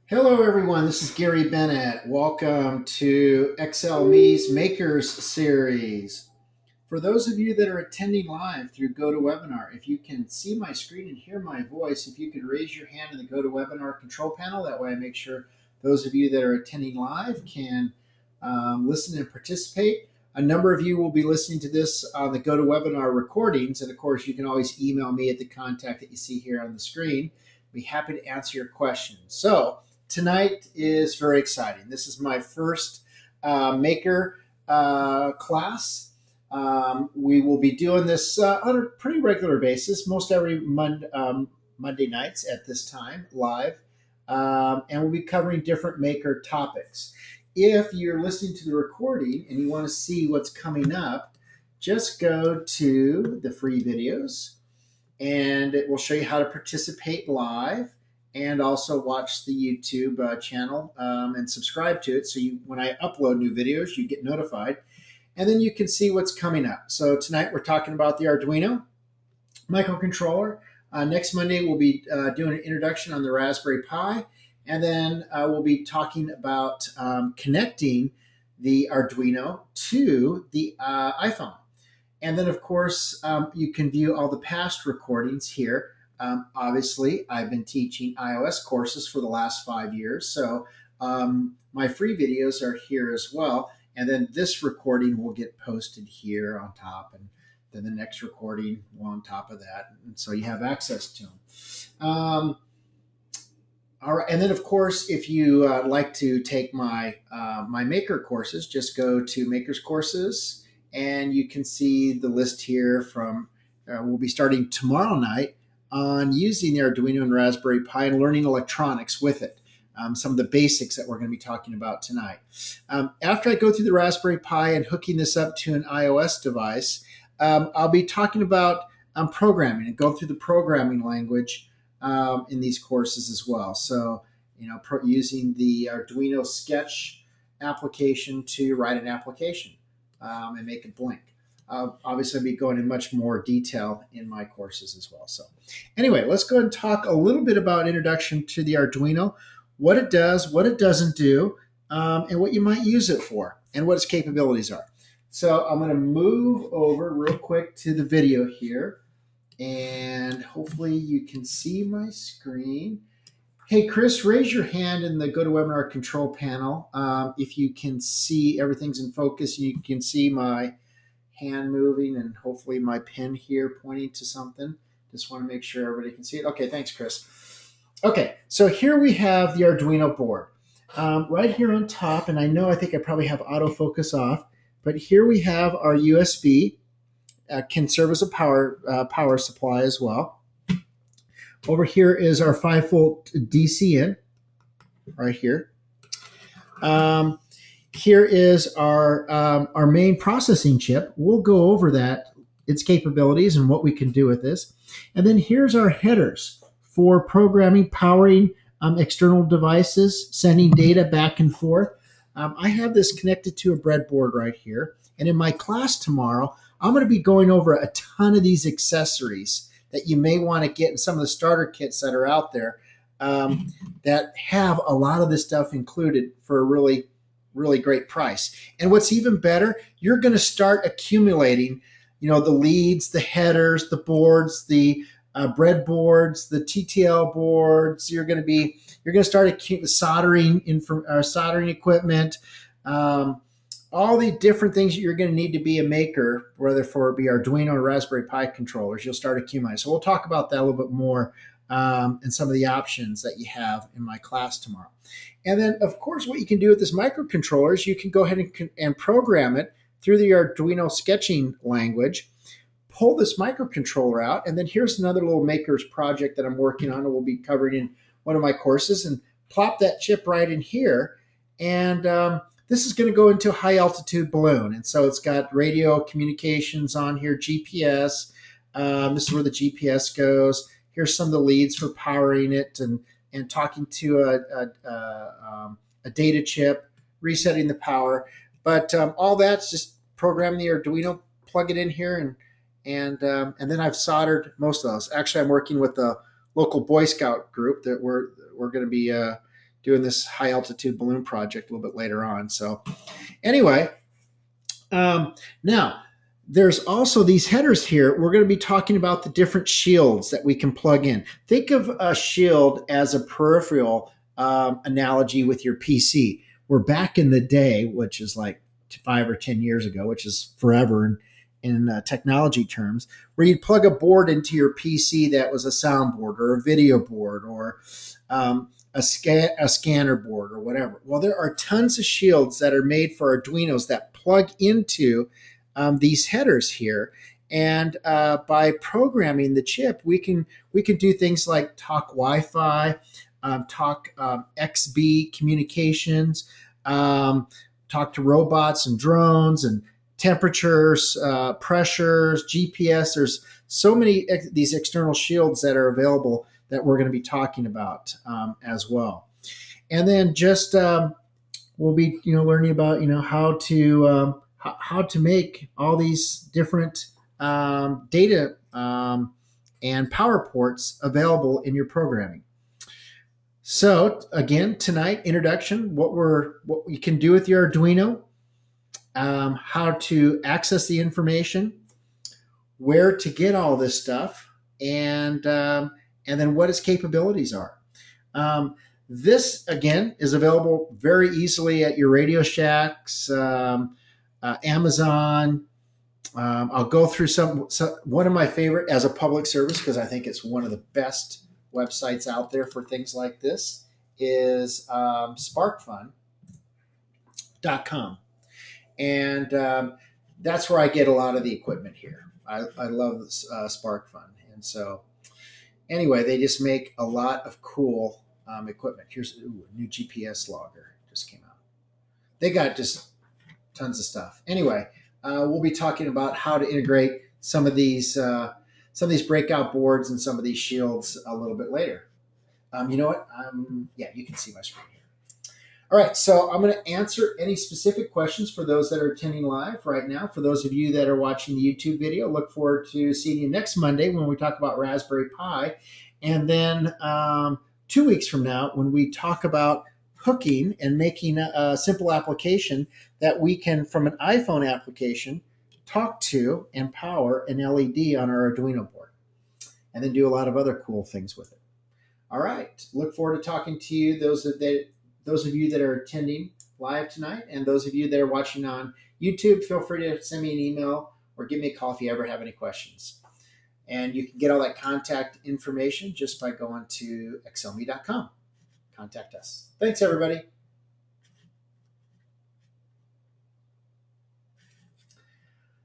Hello, everyone. This is Gary Bennett. Welcome to XLMe's Makers Series. For those of you that are attending live through GoToWebinar, if you can see my screen and hear my voice, if you could raise your hand in the GoToWebinar control panel, that way I make sure those of you that are attending live can listen and participate. A number of you will be listening to this on the GoToWebinar recordings, and of course, you can always email me at the contact that you see here on the screen. I'll be happy to answer your questions. So, tonight is very exciting. This is my first maker class. We will be doing this on a pretty regular basis, most every Monday nights at this time, live. And we'll be covering different maker topics. If you're listening to the recording and you want to see what's coming up, just go to the free videos and it will show you how to participate live and also watch the YouTube channel and subscribe to it. So when I upload new videos, you get notified. And then you can see what's coming up. So tonight we're talking about the Arduino microcontroller. Next Monday we'll be doing an introduction on the Raspberry Pi. And then we'll be talking about connecting the Arduino to the iPhone. And then, of course, you can view all the past recordings here. Obviously, I've been teaching iOS courses for the last 5 years, so my free videos are here as well. And then this recording will get posted here on top, and then the next recording will on top of that. And so you have access to them. All right, and then of course, if you like to take my Maker courses, just go to Maker's Courses, and you can see the list here from. We'll be starting tomorrow night on using the Arduino and Raspberry Pi and learning electronics with it. Some of the basics that we're going to be talking about tonight. After I go through the Raspberry Pi and hooking this up to an iOS device, I'll be talking about programming and go through the programming language in these courses as well. So, using the Arduino Sketch application to write an application and make it blink. Obviously, I'll be going in much more detail in my courses as well. So anyway, let's go ahead and talk a little bit about introduction to the Arduino, what it does, what it doesn't do, and what you might use it for, and what its capabilities are. So I'm going to move over real quick to the video here, and hopefully you can see my screen. Hey, Chris, raise your hand in the GoToWebinar control panel if you can see everything's in focus. You can see my hand moving and hopefully my pen here pointing to something. Just want to make sure everybody can see it. Okay, thanks, Chris. Okay, so here we have the Arduino board. Right here on top, and I think I probably have autofocus off, but here we have our USB. Can serve as a power supply as well. Over here is our 5-volt DC in, right here. Here is our main processing chip. We'll go over that, its capabilities and what we can do with this. And then here's our headers for programming, powering external devices, sending data back and forth. I have this connected to a breadboard right here. And in my class tomorrow, I'm going to be going over a ton of these accessories that you may want to get in some of the starter kits that are out there that have a lot of this stuff included for a really, really great price. And what's even better, you're going to start accumulating, the leads, the headers, the boards, the breadboards, the TTL boards. You're going to start soldering soldering equipment. All the different things that you're going to need to be a maker, whether for it be Arduino or Raspberry Pi controllers, you'll start accumulating. So we'll talk about that a little bit more and some of the options that you have in my class tomorrow. And then, of course, what you can do with this microcontroller is you can go ahead and program it through the Arduino sketching language, pull this microcontroller out, and then here's another little maker's project that I'm working on and we'll be covering in one of my courses, and plop that chip right in here. And this is going to go into a high altitude balloon. And so it's got radio communications on here, GPS. This is where the GPS goes. Here's some of the leads for powering it and talking to a data chip, resetting the power. But all that's just programming the Arduino, plug it in here, and then I've soldered most of those. Actually, I'm working with a local Boy Scout group that we're going to be doing this high altitude balloon project a little bit later on. So anyway, now there's also these headers here. We're going to be talking about the different shields that we can plug in. Think of a shield as a peripheral analogy with your PC. We're back in the day, which is like 5 or 10 years ago, which is forever in technology terms, where you'd plug a board into your PC that was a soundboard or a video board or a scanner board or whatever. Well, there are tons of shields that are made for Arduinos that plug into these headers here. And by programming the chip, we can do things like talk Wi-Fi, talk XB communications, talk to robots and drones and temperatures, pressures, GPS. There's so many these external shields that are available that we're going to be talking about as well. And then just we'll be learning about how to make all these different data and power ports available in your programming. So again, tonight, introduction, what you can do with your Arduino, how to access the information, where to get all this stuff, and then what its capabilities are. This again is available very easily at your Radio Shacks, Amazon. I'll go through one of my favorite as a public service, because I think it's one of the best websites out there for things like this, is sparkfun.com. And that's where I get a lot of the equipment here. I love SparkFun. And so anyway, they just make a lot of cool equipment. Here's a new GPS logger just came out. They got just tons of stuff. Anyway, we'll be talking about how to integrate some of these breakout boards and some of these shields a little bit later. You know what? Yeah, you can see my screen here. All right, so I'm going to answer any specific questions for those that are attending live right now. For those of you that are watching the YouTube video, look forward to seeing you next Monday when we talk about Raspberry Pi. And then 2 weeks from now, when we talk about hooking and making a simple application that we can, from an iPhone application, talk to and power an LED on our Arduino board, and then do a lot of other cool things with it. All right, look forward to talking to you, those of you that are attending live tonight, and those of you that are watching on YouTube. Feel free to send me an email or give me a call if you ever have any questions. And you can get all that contact information just by going to xlme.com. Contact us. Thanks, everybody.